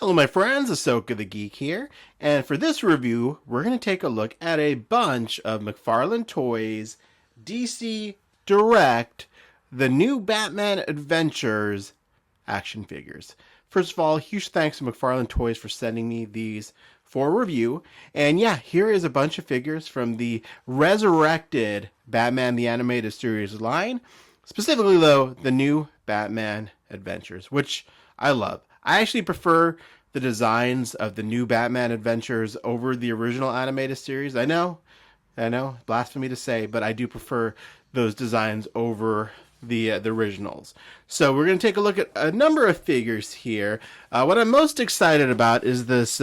Hello my friends, Asoka the Geek here, and for this review, we're going to take a look at a bunch of McFarlane Toys, DC Direct, the new Batman Adventures action figures. First of all, huge thanks to McFarlane Toys for sending me these for review, and yeah, here is a bunch of figures from the resurrected Batman the Animated Series line, specifically though, the new Batman Adventures, which I love. I actually prefer the designs of the new Batman Adventures over the original animated series. I know, blasphemy to say, but I do prefer those designs over the originals. So we're going to take a look at a number of figures here. What I'm most excited about is this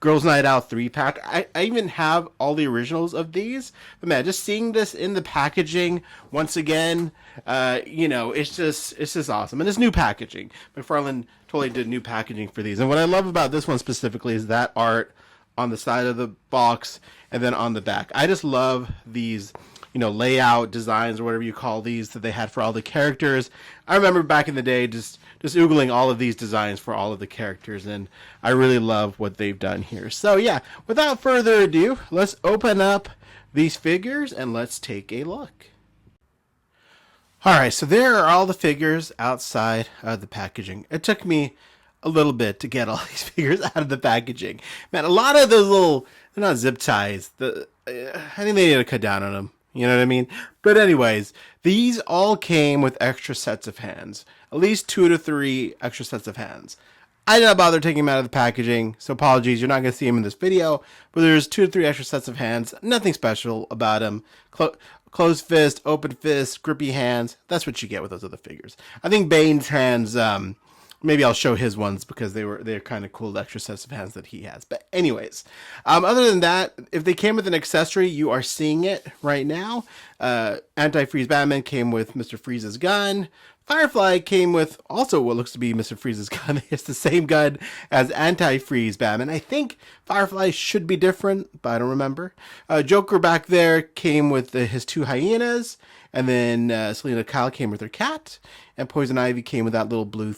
Girls Night Out 3-pack. I even have all the originals of these, but man, just seeing this in the packaging once again, it's just awesome. And this new packaging, McFarlane totally did new packaging for these. And what I love about this one specifically is that art on the side of the box and then on the back. I just love these, layout designs or whatever you call these that they had for all the characters. I remember back in the day just oogling all of these designs for all of the characters, and I really love what they've done here. So yeah, without further ado, let's open up these figures and let's take a look. Alright, so there are all the figures outside of the packaging. It took me a little bit to get all these figures out of the packaging. Man, a lot of those little, they're not zip ties. I think they need to cut down on them. You know what I mean? But anyways, these all came with extra sets of hands. At least 2 to 3 extra sets of hands. I did not bother taking them out of the packaging, so apologies, you're not going to see them in this video. But there's 2 to 3 extra sets of hands. Nothing special about them. Closed fist, open fist, grippy hands. That's what you get with those other figures. I think Bane's hands, maybe I'll show his ones because they're kind of cool extra sets of hands that he has. But anyways, other than that, if they came with an accessory, you are seeing it right now. Anti-Freeze Batman came with Mr. Freeze's gun. Firefly came with also what looks to be Mr. Freeze's gun. It's the same gun as Anti-Freeze Batman. I think Firefly should be different, but I don't remember. Joker back there came with his 2 hyenas. And then Selena Kyle came with her cat. And Poison Ivy came with that little blue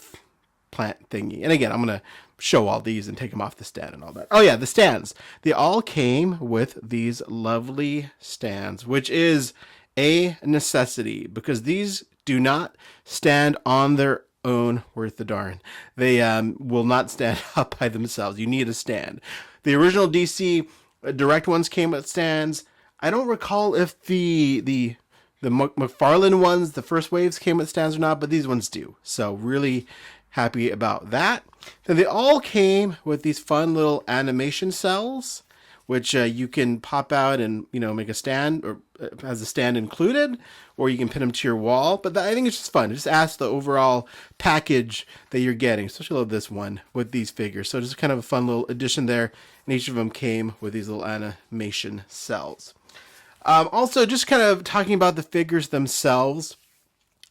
plant thingy. And again, I'm going to show all these and take them off the stand and all that. Oh yeah, the stands. They all came with these lovely stands, which is a necessity because these do not stand on their own worth the darn. They will not stand up by themselves. You need a stand. The original DC Direct ones came with stands. I don't recall if the McFarlane ones, the first waves, came with stands or not, but these ones do. So really happy about that. Then they all came with these fun little animation cells, which you can pop out and make a stand, or has a stand included, or you can pin them to your wall. But I think it's just fun. It just adds the overall package that you're getting. Especially love this one with these figures. So just kind of a fun little addition there. And each of them came with these little animation cells. Also, just kind of talking about the figures themselves,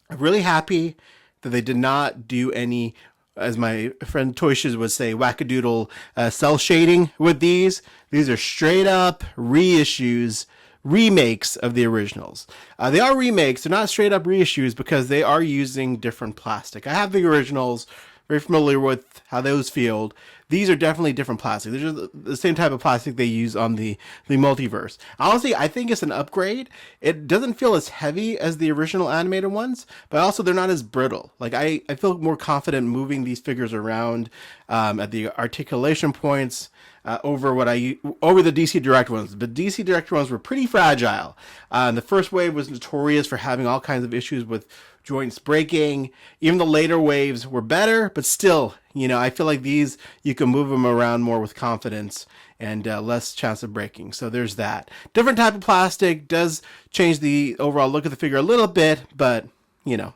I'm really happy that they did not do any, as my friend Toyshes would say, wackadoodle cell shading with these. These are straight up reissues, remakes of the originals. They are remakes. They're not straight up reissues because they are using different plastic. I have the originals, very familiar with how those feel. These are definitely different plastic. They're just the same type of plastic they use on the Multiverse. Honestly, I think it's an upgrade. It doesn't feel as heavy as the original animated ones, but also they're not as brittle. Like I feel more confident moving these figures around at the articulation points over the DC Direct ones. But DC Direct ones were pretty fragile. The first wave was notorious for having all kinds of issues with joints breaking. Even the later waves were better, but still, I feel like these, you can move them around more with confidence and less chance of breaking. So there's that. Different type of plastic does change the overall look of the figure a little bit, but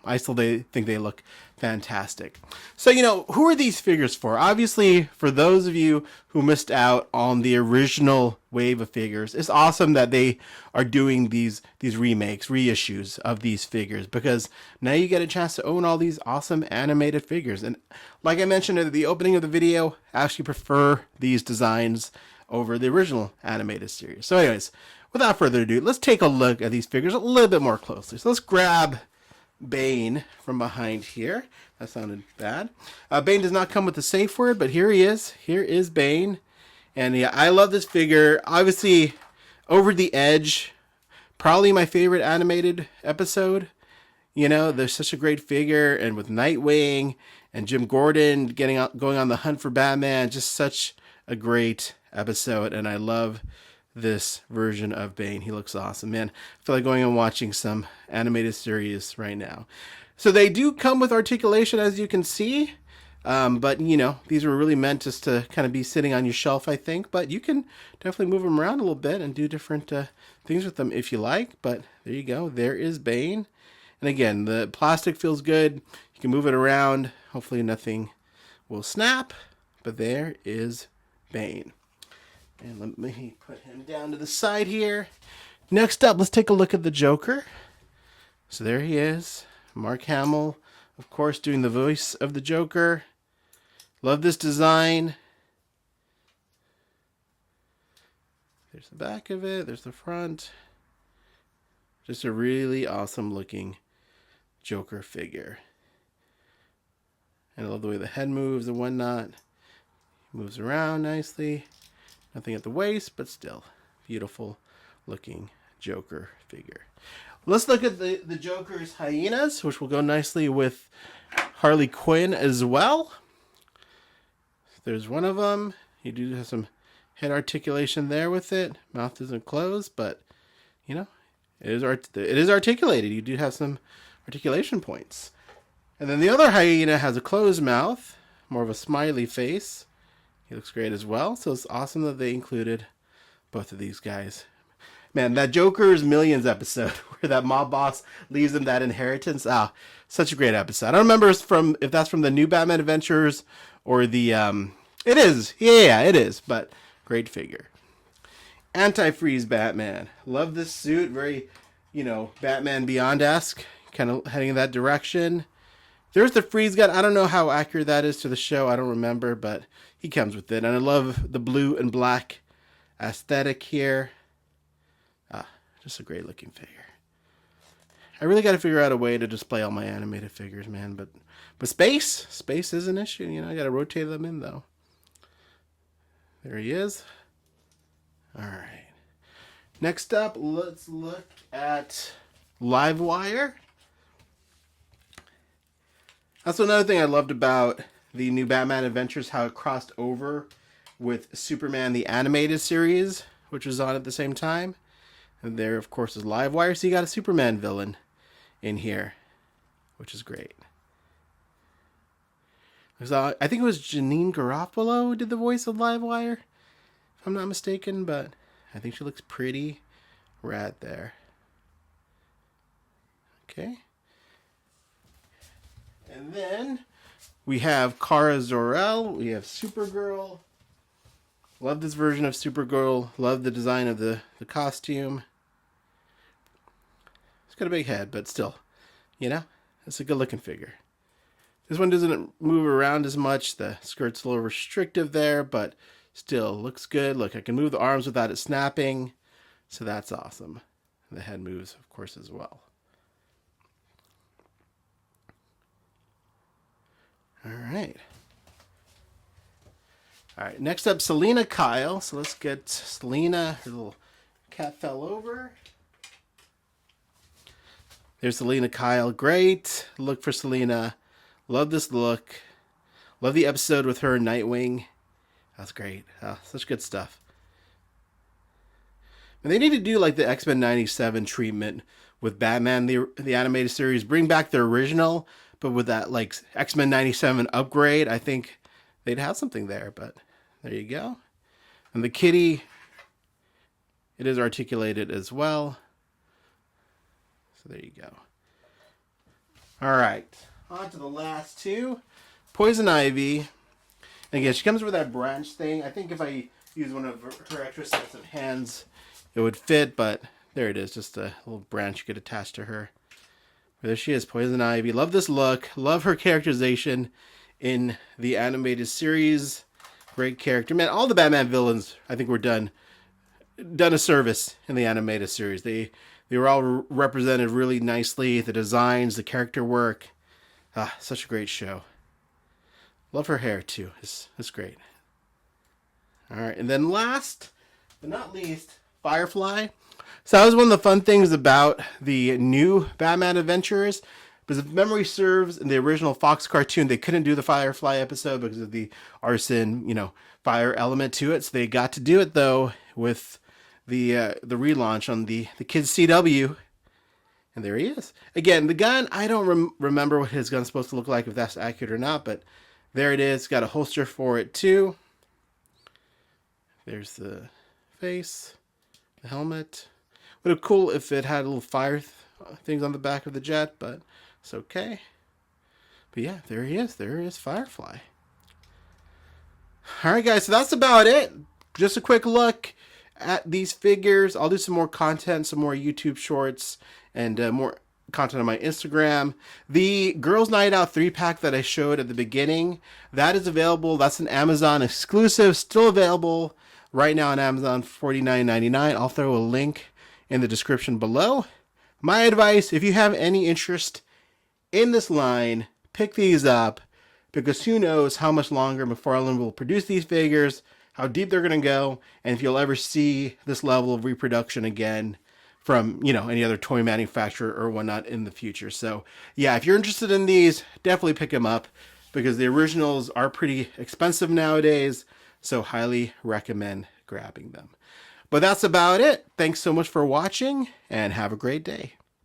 I still think they look fantastic. So, who are these figures for? Obviously, for those of you who missed out on the original wave of figures, it's awesome that they are doing these remakes, reissues of these figures, because now you get a chance to own all these awesome animated figures. And like I mentioned at the opening of the video, I actually prefer these designs over the original animated series. So anyways, without further ado, let's take a look at these figures a little bit more closely. So let's grab Bane from behind here. That sounded bad. Bane does not come with the safe word, but here he is. Here is Bane. And yeah, I love this figure. Obviously, Over the Edge, probably my favorite animated episode. You know, there's such a great figure, and with Nightwing and Jim Gordon going on the hunt for Batman, just such a great episode. And I love this version of Bane. He looks awesome, man. I feel like going and watching some animated series right now. So they do come with articulation, as you can see. But, you know, these were really meant just to kind of be sitting on your shelf, I think. But you can definitely move them around a little bit and do different things with them if you like. But there you go. There is Bane. And again, the plastic feels good. You can move it around. Hopefully nothing will snap. But there is Bane. And let me put him down to the side here. Next up, let's take a look at the Joker. So there he is. Mark Hamill, of course, doing the voice of the Joker. Love this design. There's the back of it. There's the front. Just a really awesome looking Joker figure. And I love the way the head moves and whatnot. Moves around nicely. Nothing at the waist, but still beautiful looking Joker figure. Let's look at the Joker's hyenas, which will go nicely with Harley Quinn as well. There's one of them. You do have some head articulation there with it. Mouth isn't closed, but you know, it is articulated. You do have some articulation points. And then the other hyena has a closed mouth, more of a smiley face. He looks great as well. So it's awesome that they included both of these guys. Man, that Joker's Millions episode where that mob boss leaves him that inheritance. Ah, such a great episode. I don't remember if that's from the New Batman Adventures or the it is. Yeah, it is, but great figure. Antifreeze Batman. Love this suit. Very, you know, Batman Beyond-esque. Kind of heading in that direction. There's the freeze gun. I don't know how accurate that is to the show. I don't remember, but he comes with it. And I love the blue and black aesthetic here. Just a great looking figure. I really got to figure out a way to display all my animated figures, man. But space is an issue. You know, I got to rotate them in, though. There he is. All right. Next up, let's look at Livewire. That's another thing I loved about the New Batman Adventures, how it crossed over with Superman the Animated Series, which was on at the same time. And there, of course, is Livewire, so you got a Superman villain in here, which is great. I think it was Janine Garofalo who did the voice of Livewire, if I'm not mistaken, but I think she looks pretty rad there. Okay. And then we have Kara Zor-El. We have Supergirl. Love this version of Supergirl. Love the design of the costume. It's got a big head, but still, you know, it's a good looking figure. This one doesn't move around as much. The skirt's a little restrictive there, but still looks good. Look, I can move the arms without it snapping. So that's awesome. The head moves, of course, as well. All right. All right, next up, Selena Kyle. So let's get Selena. Her little cat fell over. There's Selena Kyle. Great look for Selena. Love this look. Love the episode with her and Nightwing. That's great. Such good stuff. And they need to do like the X-Men 97 treatment with Batman, the animated series. Bring back the original, but with that like X-Men 97 upgrade, I think they'd have something there. But there you go. And the kitty, it is articulated as well. So there you go. All right. On to the last two. Poison Ivy. And again, she comes with that branch thing. I think if I use one of her extra sets of hands, it would fit, but there it is. Just a little branch you could attach to her. There she is, Poison Ivy. Love this look. Love her characterization in the animated series. Great character. Man, all the Batman villains, I think, were done a service in the animated series. They They were all represented really nicely. The designs, the character work. Such a great show. Love her hair too. It's great. All right, and then last but not least, Firefly. So that was one of the fun things about the new Batman Adventures. Because if memory serves, in the original Fox cartoon, they couldn't do the Firefly episode because of the arson, fire element to it. So they got to do it though with the relaunch on the Kids CW. And there he is. Again, the gun, I don't remember what his gun's supposed to look like, if that's accurate or not, but there it is. Got a holster for it too. There's the face, the helmet. Would have been cool if it had little fire things on the back of the jet, but it's okay. But yeah, there he is. There is Firefly. Alright guys, so that's about it. Just a quick look at these figures. I'll do some more content, some more YouTube shorts, and more content on my Instagram. The Girls Night Out 3-pack that I showed at the beginning, that is available. That's an Amazon exclusive, still available right now on Amazon for $49.99. I'll throw a link in the description below. My advice, if you have any interest in this line, pick these up, because who knows how much longer McFarlane will produce these figures, how deep they're going to go, and if you'll ever see this level of reproduction again from, any other toy manufacturer or whatnot in the future. So yeah, if you're interested in these, definitely pick them up, because the originals are pretty expensive nowadays, so highly recommend grabbing them. But that's about it. Thanks so much for watching, and have a great day.